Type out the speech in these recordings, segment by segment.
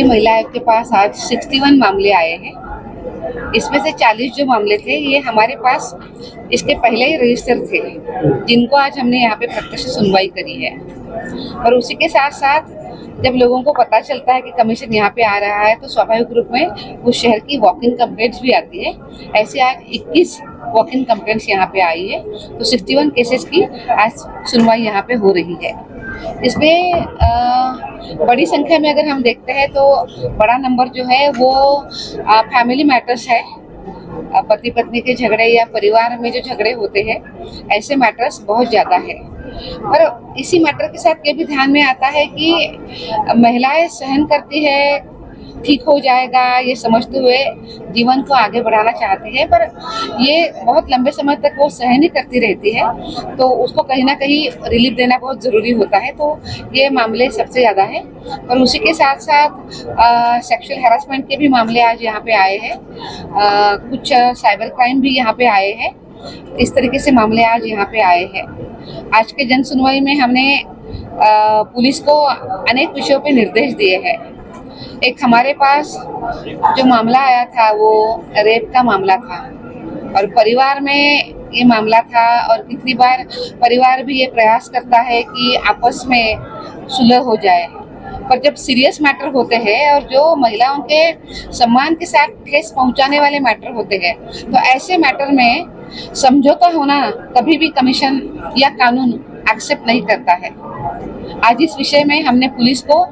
मुख्यमंत्री महिला आयोग के पास आज 61 मामले आए हैं। इसमें से 40 जो मामले थे ये हमारे पास इसके पहले ही रजिस्टर थे, जिनको आज हमने यहाँ पे प्रत्यक्ष सुनवाई करी है। और उसी के साथ साथ जब लोगों को पता चलता है कि कमीशन यहाँ पे आ रहा है तो स्वाभाविक रूप में उस शहर की वॉक इन कंप्लेंट्स भी आती है। ऐसे आज 21 वॉक इन कंप्लेंट्स यहाँ पे आई है, तो 61 केसेस की आज सुनवाई यहाँ पे हो रही है। इसमें बड़ी संख्या में अगर हम देखते हैं तो बड़ा नंबर जो है वो फैमिली मैटर्स है, पति पत्नी के झगड़े या परिवार में जो झगड़े होते हैं, ऐसे मैटर्स बहुत ज़्यादा है। पर इसी मैटर के साथ ये भी ध्यान में आता है कि महिलाएं सहन करती है, ठीक हो जाएगा ये समझते हुए जीवन को आगे बढ़ाना चाहती है, पर ये बहुत लंबे समय तक वो सहन ही करती रहती है, तो उसको कहीं ना कहीं रिलीफ देना बहुत ज़रूरी होता है। तो ये मामले सबसे ज़्यादा है। और उसी के साथ साथ सेक्सुअल हैरेसमेंट के भी मामले आज यहाँ पे आए हैं, कुछ साइबर क्राइम भी यहाँ पे आए हैं। इस तरीके से मामले आज यहाँ पे आए हैं। आज के जन सुनवाई में हमने पुलिस को अनेक विषयों पे निर्देश दिए हैं। एक हमारे पास जो मामला आया था वो रेप का मामला था और परिवार में ये मामला था, और कितनी बार परिवार भी ये प्रयास करता है कि आपस में सुलह हो जाए, पर जब सीरियस मैटर होते हैं और जो महिलाओं के सम्मान के साथ ठेस पहुंचाने वाले मैटर होते हैं, तो ऐसे मैटर में समझौता होना कभी भी कमीशन या कानून एक्सेप्ट नहीं करता है। आज इस विषय में हमने पुलिस को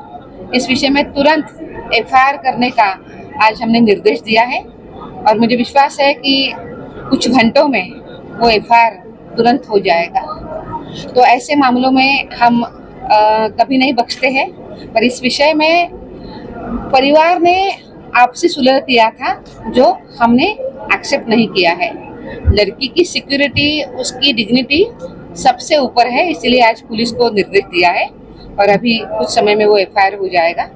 इस विषय में तुरंत एफआईआर करने का आज हमने निर्देश दिया है, और मुझे विश्वास है कि कुछ घंटों में वो एफआईआर तुरंत हो जाएगा। तो ऐसे मामलों में हम कभी नहीं बख्शते हैं, पर इस विषय में परिवार ने आपसी सुलह किया था जो हमने एक्सेप्ट नहीं किया है। लड़की की सिक्योरिटी, उसकी डिग्निटी सबसे ऊपर है, इसलिए आज पुलिस को निर्देश दिया है और अभी कुछ समय में वो एफआईआर हो जाएगा।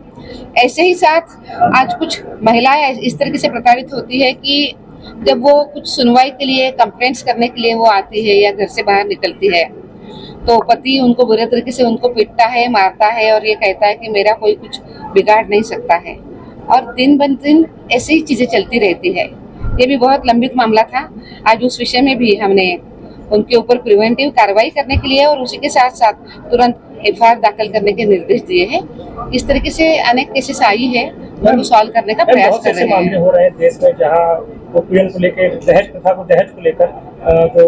ऐसे ही साथ आज कुछ महिलाएं इस तरीके से प्रताड़ित होती है कि जब वो कुछ सुनवाई के लिए, कंप्लेंट्स करने के लिए वो आती है या घर से बाहर निकलती है, तो पति उनको बुरे तरीके से उनको पीटता है, मारता है और ये कहता है कि मेरा कोई कुछ बिगाड़ नहीं सकता है, और दिन ब दिन ऐसी ही चीज़ें चलती रहती है। ये भी बहुत लंबित मामला था। आज उस विषय में भी हमने उनके ऊपर प्रिवेंटिव कार्रवाई करने के लिए और उसी के साथ साथ तुरंत एफआईआर दाखिल करने के निर्देश दिए हैं। इस तरीके से अनेक केसेस आई है, उनको सॉल्व करने का प्रयास कर रहे हैं। मामले हो रहे हैं देश में जहां उत्पीड़न को लेकर, दहेज प्रथा को, दहेज को लेकर जो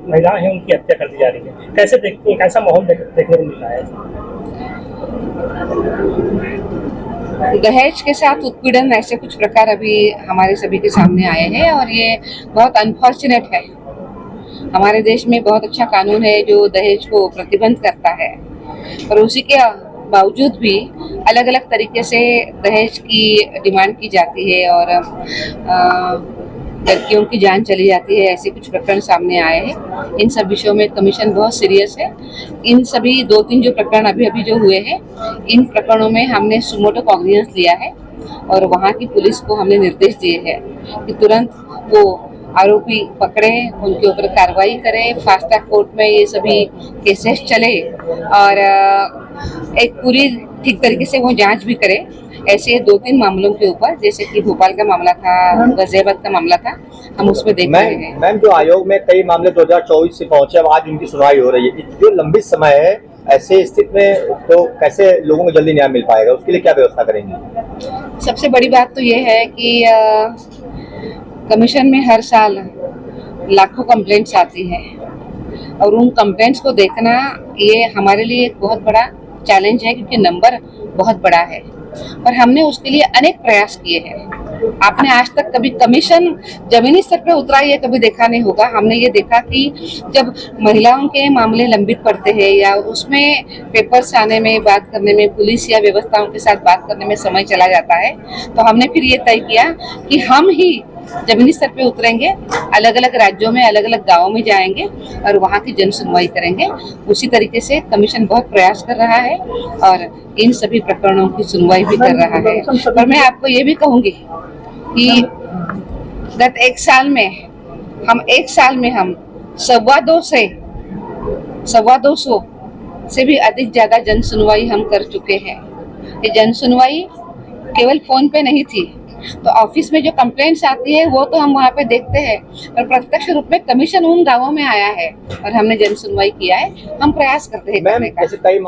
महिलाएं हैं उनकी हत्या कर दी जा रही है। कैसे देखते हैं, कैसा माहौल देखने को मिल रहा है? दहेज के साथ उत्पीड़न, ऐसे कुछ प्रकार अभी हमारे सभी के सामने आए हैं और ये बहुत अनफॉर्चुनेट है। हमारे देश में बहुत अच्छा कानून है जो दहेज को प्रतिबंध करता है, पर उसी के बावजूद भी अलग अलग तरीके से दहेज की डिमांड की जाती है और लड़कियों की जान चली जाती है। ऐसे कुछ प्रकरण सामने आए हैं। इन सब विषयों में कमीशन बहुत सीरियस है। इन सभी 2-3 जो प्रकरण अभी जो हुए हैं, इन प्रकरणों में हमने सुमोटो कॉग्निजेंस लिया है और वहाँ की पुलिस को हमने निर्देश दिए हैं कि तुरंत वो आरोपी पकड़े, उनके ऊपर कार्रवाई करें, फास्ट ट्रैक कोर्ट में ये सभी केसेस चले और एक पूरी ठीक तरीके से वो जांच भी करे। ऐसे 2-3 मामलों के ऊपर, जैसे कि भोपाल का मामला था, गाजियाबाद का मामला था, हम उसमें देख रहे हैं। मैम, जो आयोग में कई मामले 2024 से पहुंचे, अब आज उनकी सुनवाई हो रही है, जो लंबी समय है, ऐसे स्थिति में तो कैसे लोगों को जल्दी न्याय मिल पाएगा? उसके लिए क्या व्यवस्था करेंगे? सबसे बड़ी बात तो ये है कि कमीशन में हर साल लाखों कंप्लेंट्स आती है और उन कंप्लेंट्स को देखना ये हमारे लिए एक बहुत बड़ा चैलेंज है, क्योंकि नंबर बहुत बड़ा है। पर हमने उसके लिए अनेक प्रयास किए हैं। आपने आज तक कभी कमीशन जमीनी स्तर पे उतरा ये कभी देखा नहीं होगा। हमने ये देखा कि जब महिलाओं के मामले लंबित पड़ते हैं या उसमें पेपर्स आने में, बात करने में, पुलिस या व्यवस्थाओं के साथ बात करने में समय चला जाता है, तो हमने फिर ये तय किया कि हम ही जमीनी स्तर पे उतरेंगे, अलग अलग राज्यों में, अलग अलग गाँवों में जाएंगे और वहाँ की जन सुनवाई करेंगे। उसी तरीके से कमीशन बहुत प्रयास कर रहा है और इन सभी प्रकरणों की सुनवाई भी कर रहा है। और मैं आपको ये भी कहूँगी कि गत एक साल में हम 125 से भी अधिक ज्यादा जन सुनवाई हम कर चुके हैं। ये जन सुनवाई केवल फोन पे नहीं थी। तो ऑफिस में जो कंप्लेंट्स आती है वो तो हम वहाँ पे देखते हैं, पर प्रत्यक्ष रूप में कमीशन उन गांवों में आया है और हमने जन सुनवाई किया है। हम प्रयास करते हैं मैम करने का। जैसे कई